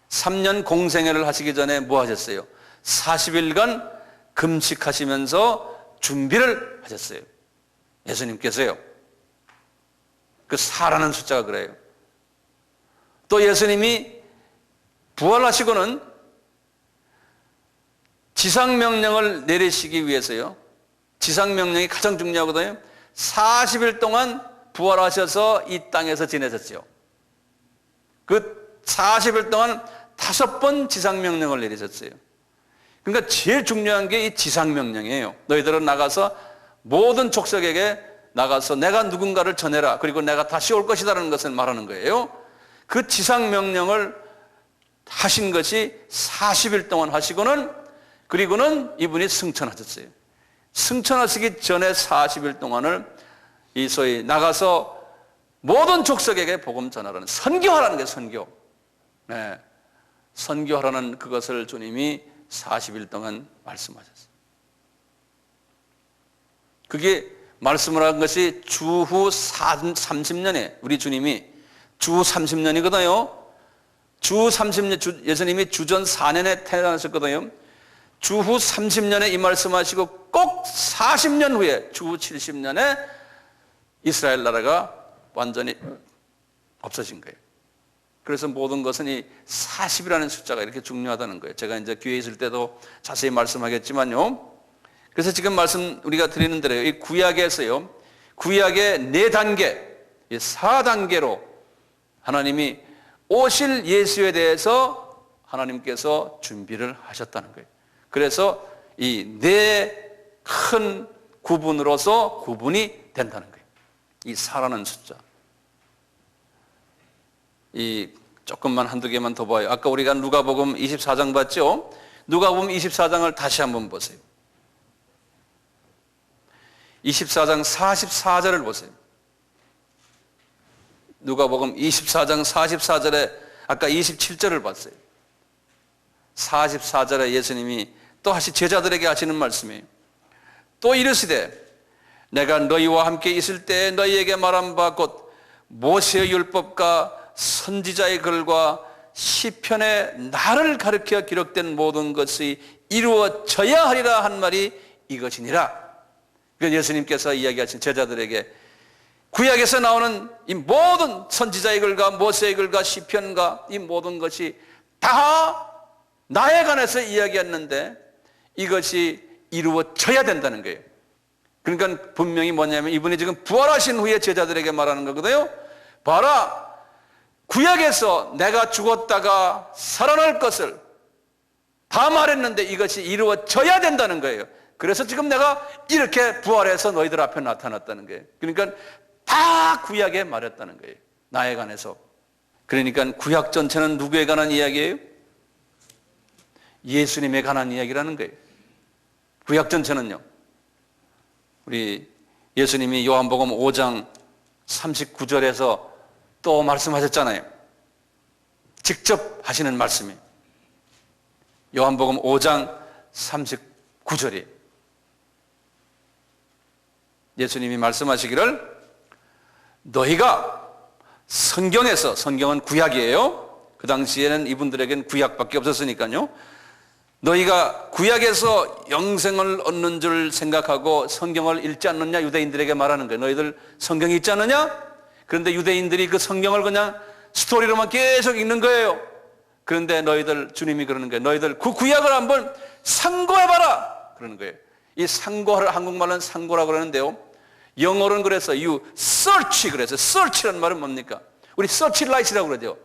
3년 공생애를 하시기 전에 뭐 하셨어요? 40일간 금식하시면서 준비를 하셨어요. 예수님께서요. 그 4라는 숫자가 그래요. 또 예수님이 부활하시고는 지상명령을 내리시기 위해서요. 지상명령이 가장 중요하거든요. 40일 동안 부활하셔서 이 땅에서 지내셨죠. 그 40일 동안 5번 지상명령을 내리셨어요. 그러니까 제일 중요한 게 이 지상명령이에요. 너희들은 나가서 모든 족속에게 나가서 내가 누군가를 전해라. 그리고 내가 다시 올 것이다라는 것을 말하는 거예요. 그 지상명령을 하신 것이 40일 동안 하시고는 그리고는 이분이 승천하셨어요. 승천하시기 전에 40일 동안을 이 소위 나가서 모든 족속에게 복음 전하라는 선교하라는 게 선교. 네. 선교하라는 그것을 주님이 40일 동안 말씀하셨어요. 그게 말씀을 한 것이 주후 30년에 우리 주님이 주 30년이거든요. 주 30년, 예수님이 주전 4년에 태어나셨거든요. 주후 30년에 이 말씀하시고 꼭 40년 후에 주후 70년에 이스라엘 나라가 완전히 없어진 거예요. 그래서 모든 것은 이 40이라는 숫자가 이렇게 중요하다는 거예요. 제가 이제 교회에 있을 때도 자세히 말씀하겠지만요. 그래서 지금 말씀 우리가 드리는 대로 이 구약에서요. 구약의 4단계, 4단계로 하나님이 오실 예수에 대해서 하나님께서 준비를 하셨다는 거예요. 그래서 이 4큰 구분으로서 구분이 된다는 거예요. 이 4라는 숫자. 이 조금만 한두 개만 더 봐요. 아까 우리가 누가복음 24장 봤죠? 누가복음 24장을 다시 한번 보세요. 24장 44절을 보세요. 누가복음 24장 44절에 아까 27절을 봤어요. 44절에 예수님이 또 다시 제자들에게 하시는 말씀이에요. 또 이르시되 내가 너희와 함께 있을 때 너희에게 말한 바 곧 모세의 율법과 선지자의 글과 시편에 나를 가르쳐 기록된 모든 것이 이루어져야 하리라 한 말이 이것이니라. 그러니까 예수님께서 이야기하신 제자들에게 구약에서 나오는 이 모든 선지자의 글과 모세의 글과 시편과 이 모든 것이 다 나에 관해서 이야기했는데 이것이 이루어져야 된다는 거예요. 그러니까 분명히 뭐냐면 이분이 지금 부활하신 후에 제자들에게 말하는 거거든요. 봐라, 구약에서 내가 죽었다가 살아날 것을 다 말했는데 이것이 이루어져야 된다는 거예요. 그래서 지금 내가 이렇게 부활해서 너희들 앞에 나타났다는 거예요. 그러니까 다 구약에 말했다는 거예요. 나에 관해서. 그러니까 구약 전체는 누구에 관한 이야기예요? 예수님에 관한 이야기라는 거예요. 구약 전체는요. 우리 예수님이 요한복음 5장 39절에서 또 말씀하셨잖아요. 직접 하시는 말씀이에요. 요한복음 5장 39절이에요. 예수님이 말씀하시기를 너희가 성경에서, 성경은 구약이에요. 그 당시에는 이분들에겐 구약밖에 없었으니까요. 너희가 구약에서 영생을 얻는 줄 생각하고 성경을 읽지 않느냐? 유대인들에게 말하는 거예요. 너희들 성경이 있지 않느냐? 그런데 유대인들이 그 성경을 그냥 스토리로만 계속 읽는 거예요. 그런데 너희들, 주님이 그러는 거예요. 너희들 그 구약을 한번 상고해봐라. 그러는 거예요. 이 상고를 한국말은 상고라고 그러는데요. 영어로는 그래서 you search, 그래서 search라는 말은 뭡니까? 우리 searchlight이라고 그러죠.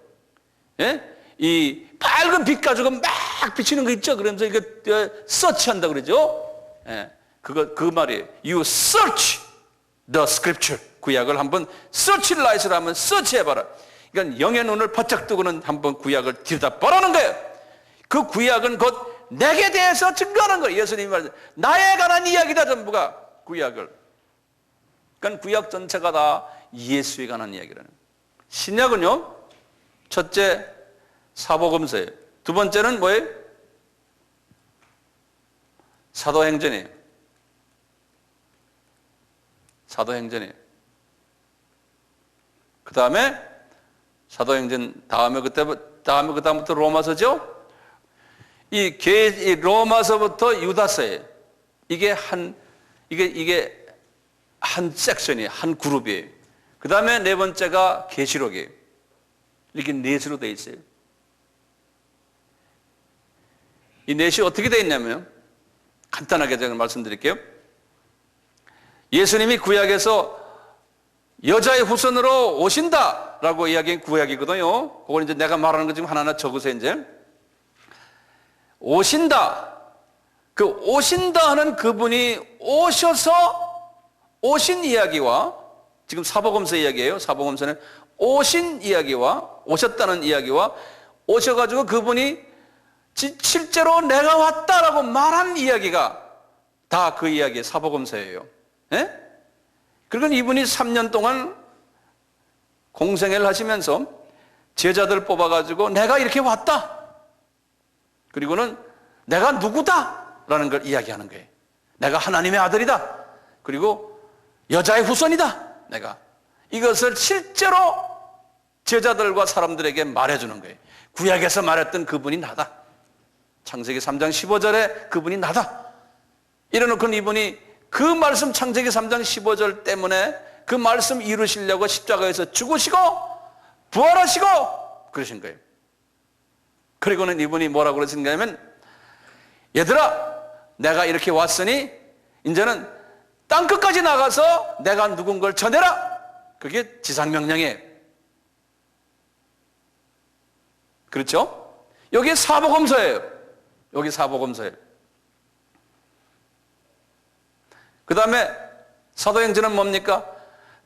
예? 이 밝은 빛 가지고 막 비치는 거 있죠. 그러면서 이거 search한다 그러죠. 예. 그 말이에요. You search the scripture. 구약을 한번 searchlight으로 한번 search해봐라. 그러니까 영의 눈을 바짝 뜨고는 한번 구약을 들여다보라는 거예요. 그 구약은 곧 내게 대해서 증거하는 거예요. 예수님이 말씀 나에 관한 이야기다 전부가 구약을. 그러니까 구약 전체가 다 예수에 관한 이야기라는 거예요. 신약은요. 첫째 사복음서예요. 두 번째는 뭐예요? 사도행전이에요. 사도행전이에요. 그 다음에 사도행전 그다음부터 로마서죠. 이 로마서부터 유다서예요. 이게 한 섹션이에요. 한 그룹이에요. 그 다음에 네 번째가 계시록이에요. 이렇게 넷으로 되어 있어요. 이 넷이 어떻게 되어 있냐면 간단하게 제가 말씀드릴게요. 예수님이 구약에서 여자의 후손으로 오신다라고 이야기한 구약이거든요. 그걸 이제 내가 말하는 거 지금 하나하나 적으세요. 이제 오신다. 그 오신다 하는 그분이 오셔서 오신 이야기와, 지금 사복음서 이야기예요. 사복음서는 오신 이야기와, 오셨다는 이야기와, 오셔가지고 그분이 실제로 내가 왔다라고 말한 이야기가 다 그 이야기의 사복음서예요. 예? 그리고 이분이 3년 동안 공생애를 하시면서 제자들 뽑아가지고 내가 이렇게 왔다. 그리고는 내가 누구다 라는 걸 이야기하는 거예요. 내가 하나님의 아들이다. 그리고 여자의 후손이다. 내가 이것을 실제로 제자들과 사람들에게 말해주는 거예요. 구약에서 말했던 그분이 나다. 창세기 3장 15절에 그분이 나다. 이래놓고 이분이 그 말씀 창세기 3장 15절 때문에 그 말씀 이루시려고 십자가에서 죽으시고 부활하시고 그러신 거예요. 그리고는 이분이 뭐라고 그러신가 하면, 얘들아 내가 이렇게 왔으니 이제는 땅끝까지 나가서 내가 누군 걸 전해라. 그게 지상명령이에요. 그렇죠? 여기 사복음서예요. 여기 사복음서예요. 그 다음에 사도행전은 뭡니까?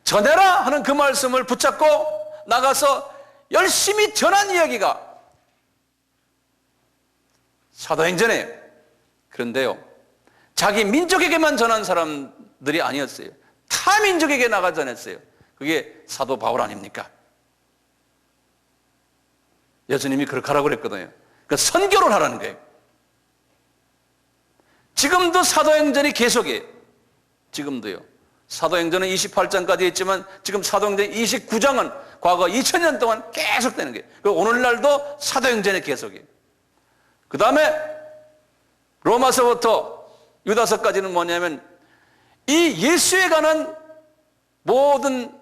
전해라 하는 그 말씀을 붙잡고 나가서 열심히 전한 이야기가 사도행전이에요. 그런데요, 자기 민족에게만 전한 사람들이 아니었어요. 타 민족에게 나가 전했어요. 그게 사도 바울 아닙니까? 예수님이 그렇게 하라고 그랬거든요. 그러니까 선교를 하라는 거예요. 지금도 사도행전이 계속이에요. 지금도요. 사도행전은 28장까지 있지만 지금 사도행전 29장은 과거 2000년 동안 계속 되는 거예요. 오늘날도 사도행전이 계속이에요. 그 다음에 로마서부터 유다서까지는 뭐냐면 이 예수에 관한 모든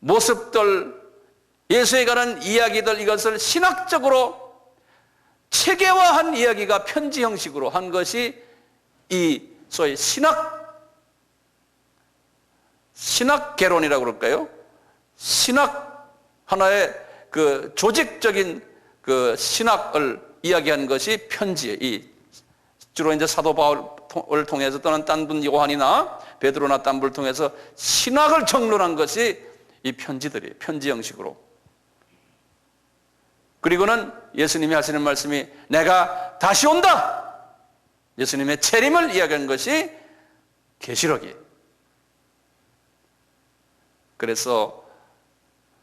모습들, 예수에 관한 이야기들, 이것을 신학적으로 체계화한 이야기가 편지 형식으로 한 것이 이 소위 신학개론이라고 그럴까요? 신학 하나의 그 조직적인 그 신학을 이야기한 것이 편지예요. 주로 이제 사도 바울을 통해서 또는 딴 분 요한이나 베드로나 딴 분을 통해서 신학을 정론한 것이 이 편지들이에요. 편지 형식으로. 그리고는 예수님이 하시는 말씀이 내가 다시 온다. 예수님의 재림을 이야기한 것이 계시록이에요. 그래서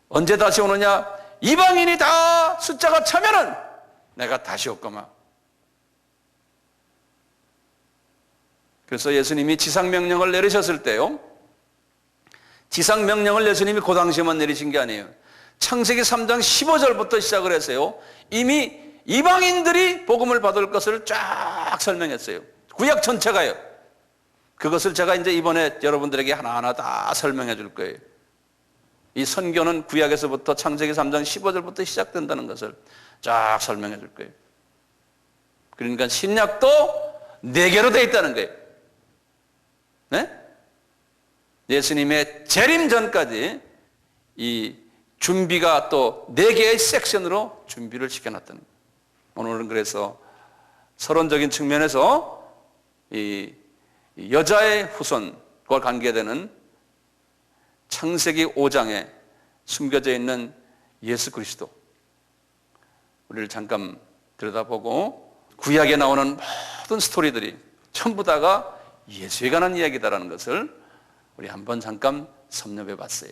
언제 다시 오느냐? 이방인이 다 숫자가 차면은 내가 다시 올 거마. 그래서 예수님이 지상명령을 내리셨을 때요, 지상명령을 예수님이 그 당시에만 내리신 게 아니에요. 창세기 3장 15절부터 시작을 했어요. 이미 이방인들이 복음을 받을 것을 쫙 설명했어요. 구약 전체가요. 그것을 제가 이제 이번에 여러분들에게 하나하나 다 설명해 줄 거예요. 이 선교는 구약에서부터 창세기 3장 15절부터 시작된다는 것을 쫙 설명해 줄 거예요. 그러니까 신약도 4개로 되어 있다는 거예요. 네? 예수님의 재림 전까지 이 준비가 또 4개의 섹션으로 준비를 시켜놨다는 거예요. 오늘은 그래서 서론적인 측면에서 이 여자의 후손과 관계되는 창세기 5장에 숨겨져 있는 예수 그리스도, 우리를 잠깐 들여다보고 구약에 나오는 모든 스토리들이 전부 다가 예수에 관한 이야기다라는 것을 우리 한번 잠깐 섭렵해 봤어요.